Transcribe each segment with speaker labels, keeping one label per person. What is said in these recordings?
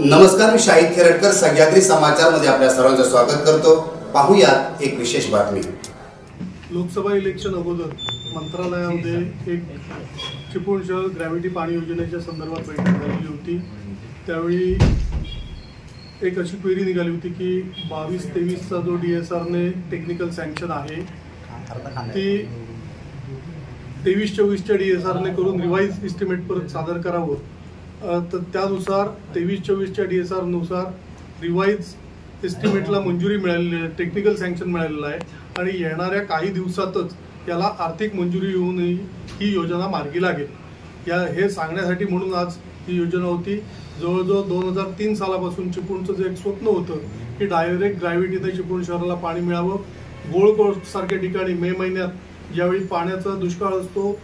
Speaker 1: नमस्कार, मी शाहिद खेरटकर सह्याद्री समाचार मध्ये आपल्या सर्वांचं स्वागत करतो। पाहूयात एक विशेष बातमी।
Speaker 2: लोकसभा इलेक्शन अगोदर मंत्रालयामध्ये एक चिपळूण शहर ग्रॅव्हिटी पाणी योजनेच्या संदर्भात बैठक झाली होती। त्यावेळी एक अशी क्वेरी निघाली होती की 22-23 चा जो DSR ने टेक्निकल सँक्शन आहे ती 23-24 च्या DSR ने करून रिवाइज एस्टिमेट परत सादर करावं। तर त्यानुसार 23-24 च्या DSR नुसार रिवाइज एस्टिमेटला मंजुरी मिळालेली आहे, टेक्निकल सँक्शन मिळालेलं आहे आणि येणाऱ्या काही दिवसातच याला आर्थिक मंजुरी येऊन ही योजना मार्गी लागेल। हे सांगण्यासाठी म्हणून आज ही योजना होती। जवळजवळ 2003 सालापासून चिपळूणचं जे एक स्वप्न होतं की डायरेक्ट ग्रॅव्हिटीने चिपळूण शहराला पाणी मिळावं। गोळकोट सारख्या ठिकाणी मे महिन्यात ज्यावेळी पाण्याचा दुष्काळ असतो,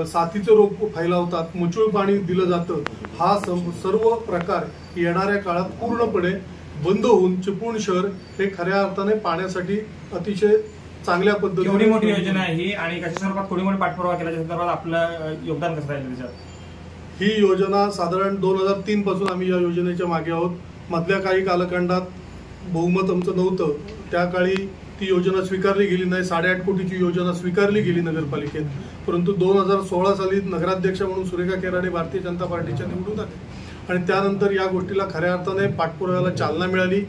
Speaker 2: साथीचे रोग फैलावतात, मुचूळ पाणी दिलं जातं, हा सर्व प्रकार येणाऱ्या काळात पूर्णपणे बंद होऊन चिपळूण शहर हे खऱ्या अर्थाने पाण्यासाठी अतिशय चांगल्या पद्धतीने
Speaker 3: एवढी मोठी योजना आहे ही आणि कशा स्वरूपात थोडी मोठी पाठपुरावा केल्याच्या संदर्भात आपलं योगदान कसं राहिलं त्याच्यात?
Speaker 2: ही योजना साधारण 2003 पासून आम्ही या योजनेच्या मागे आहोत। मधल्या काही कालखंडात बहुमत आमचं नव्हतं, त्या काळी ती योजना स्वीकारली गेली नाही। 8.5 कोटीची योजना स्वीकारली गेली नगरपालिकेत, परंतु 2016 साली नगराध्यक्ष म्हणून सुरेखा केराडे भारतीय जनता पार्टीच्या निवडून आले आणि त्यानंतर या गोष्टीला खऱ्या अर्थाने पाठपुराव्याला चालना मिळाली।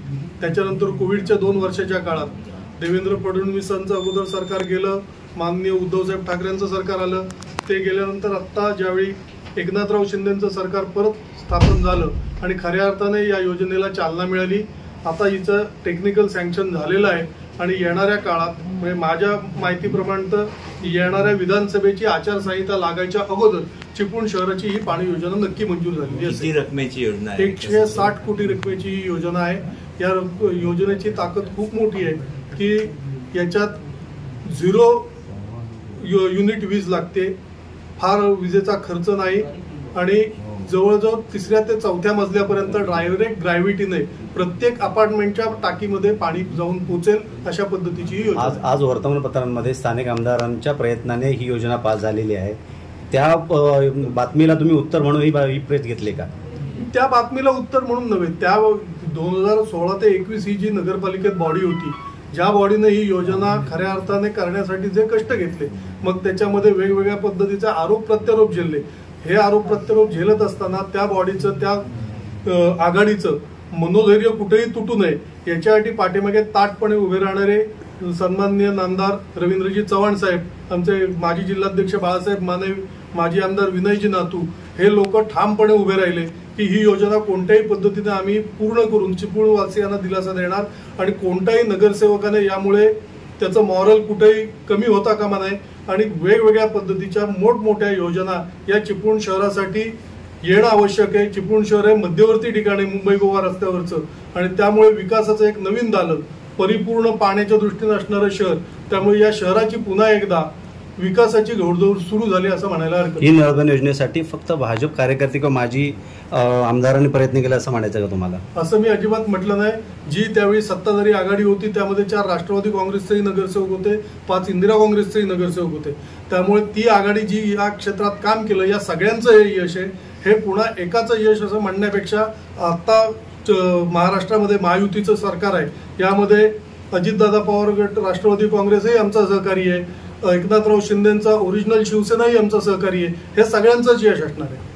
Speaker 2: त्याच्यानंतर कोविडच्या 2 वर्षाच्या काळात देवेंद्र फडणवीसांचं अगोदर सरकार गेलं, माननीय उद्धवसाहेब ठाकरेंचं सरकार आलं, ते गेल्यानंतर आत्ता ज्यावेळी एकनाथराव शिंदेंचं सरकार परत स्थापन झालं आणि खऱ्या अर्थाने या योजनेला चालना मिळाली। आता हिचं टेक्निकल सँक्शन झालेलं आहे आणि येणाऱ्या काळात म्हणजे माझ्या माहितीप्रमाणे तर येणाऱ्या विधानसभेची आचारसंहिता लागायच्या अगोदर चिपळूण शहराची ही पाणी योजना नक्की मंजूर झालेली आहे।
Speaker 4: किती रकमेची योजना आहे?
Speaker 2: 160 कोटी रकमेची ही योजना आहे। या योजनेची ताकद खूप मोठी आहे की याच्यात 0 युनिट वीज लागते, फार विजेचा खर्च नाही आणि जवळजवळ 3ऱ्या ते 4थ्या मजल्यापर्यंत डायरेक्ट ग्रॅव्हिटीने प्रत्येक अपार्टमेंटच्या टाकीमध्ये पाणी जाऊन पोहोचेल अशा पद्धतीची ही योजना।
Speaker 4: आज वर्तमानपत्रांमध्ये स्थानिक आमदारांच्या प्रयत्नाने ही योजना पास झालेली आहे। त्या बातमीला तुम्ही उत्तर म्हणून ही प्रेस घेतली का?
Speaker 2: त्या बातमीला उत्तर म्हणून नव्हे, त्या 2016 ते 21 ही जी नगरपालिकेत बॉडी होती, ज्या बॉडीने ही योजना खऱ्या अर्थाने करण्यासाठी जे कष्ट घेतले, मग त्याच्यामध्ये वेगवेगळ्या पद्धतीचे आरोप प्रत्यारोप झेलले। हे आरोप प्रत्यारोप झेलत असताना त्या बॉडीचं, त्या आघाडीचं मनोधैर्य कुठेही तुटू नये याच्यासाठी पाठीमागे ताटपणे उभे राहणारे सन्माननीय नामदार रवींद्रजी चव्हाण साहेब, आमचे माजी जिल्हाध्यक्ष बाळासाहेब माने, माजी आमदार विनयजी नातू, हे लोक ठामपणे उभे राहिले की ही योजना कोणत्याही पद्धतीने आम्ही पूर्ण करून चिपळूणवासियांना दिलासा देणार आणि कोणत्याही नगरसेवकाने यामुळे त्याचं मॉरल कुठेही कमी होता कामा नये आणि वेगवेगळ्या पद्धतीच्या मोठमोठ्या योजना या चिपळूण शहरासाठी येणं आवश्यक आहे। चिपळूण शहर हे मध्यवर्ती ठिकाणी मुंबई गोवा रस्त्यावरचं आणि त्यामुळे विकासाचं एक नवीन दालन, परिपूर्ण पाण्याच्या दृष्टीने असणारं शहर, त्यामुळे या शहराची पुन्हा एकदा विकासाची घोडदौड सुरू झाली असं म्हणायला हरकत नाही।
Speaker 4: ही नळगण योजनेसाठी फक्त भाजप कार्यकर्ते किंवा माजी आमदारांनी प्रयत्न केला असं म्हणायचं का तुम्हाला? असं
Speaker 2: मी अजिबात म्हटलं नाही। जी त्यावेळी सत्ताधारी आघाडी होती त्यामध्ये 4 राष्ट्रवादी काँग्रेसचेही नगरसेवक होते, 5 इंदिरा काँग्रेसचेही नगरसेवक होते, त्यामुळे ती आघाडी जी या क्षेत्रात काम केलं या सगळ्यांचं हे यश आहे। हे पुन्हा एकाचं यश असं म्हणण्यापेक्षा आता महाराष्ट्रामध्ये महायुतीचं सरकार आहे, यामध्ये अजितदादा पवार गट राष्ट्रवादी काँग्रेसही आमचा सहकारी आहे, एकनाथराव शिंदेंचा ओरिजिनल शिवसेनाही आमचा सहकारी आहे, हे सगळ्यांचंच यश असणार आहे।